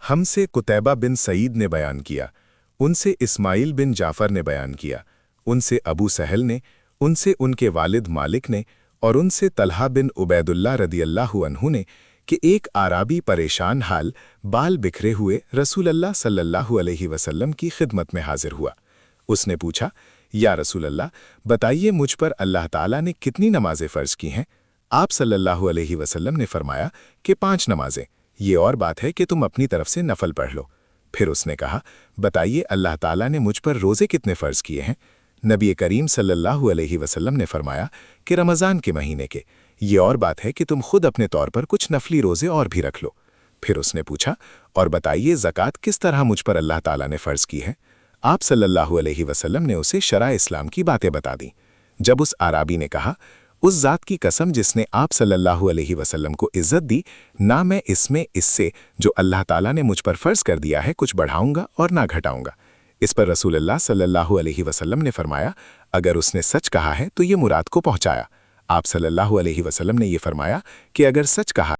हमसे कुतैबा बिन सईद ने बयान किया, उनसे इस्माइल बिन जाफ़र ने बयान किया, उनसे अबू सहल ने, उनसे उनके वालिद मालिक ने और उनसे तलहा बिन उबैदुल्लाह रदियल्लाहु अन्हु ने कि एक आराबी परेशान हाल बाल बिखरे हुए रसूल अल्लाह सल्लल्लाहु अलैहि वसल्लम की खिदमत में हाजिर हुआ। उसने पूछा, या रसूल अल्लाह, बताइए मुझ पर अल्लाह ताला ने कितनी नमाजें फ़र्ज़ की हैं? आप सल्लल्लाहु अलैहि वसल्लम ने फरमाया कि 5 नमाजें, ये और बात है कि तुम अपनी तरफ से नफल पढ़ लो। फिर उसने कहा, बताइए अल्लाह ताला ने मुझ पर रोज़े कितने फ़र्ज़ किए हैं? नबी करीम सल्लल्लाहु अलैहि वसल्लम ने फरमाया कि रमज़ान के महीने के, ये और बात है कि तुम खुद अपने तौर पर कुछ नफली रोज़े और भी रख लो। फिर उसने पूछा, और बताइए ज़कात किस तरह मुझ पर अल्लाह ताला ने फ़र्ज़ की है? आप सल्लल्लाहु अलैहि वसल्लम ने उसे शरा इस्लाम की बातें बता दी। जब उस आराबी ने कहा, उस ज़ात की कसम जिसने आप सल्लल्लाहु अलैहि वसल्लम को इज़्ज़त दी, ना मैं इसमें इससे जो अल्लाह ताला ने मुझ पर फ़र्ज़ कर दिया है कुछ बढ़ाऊंगा और ना घटाऊंगा। इस पर रसूलुल्लाह सल्लल्लाहु अलैहि वसल्लम ने फरमाया, अगर उसने सच कहा है तो ये मुराद को पहुंचाया। आप सल्लल्लाहु अलैहि वसल्लम ने ये फरमाया कि अगर सच कहा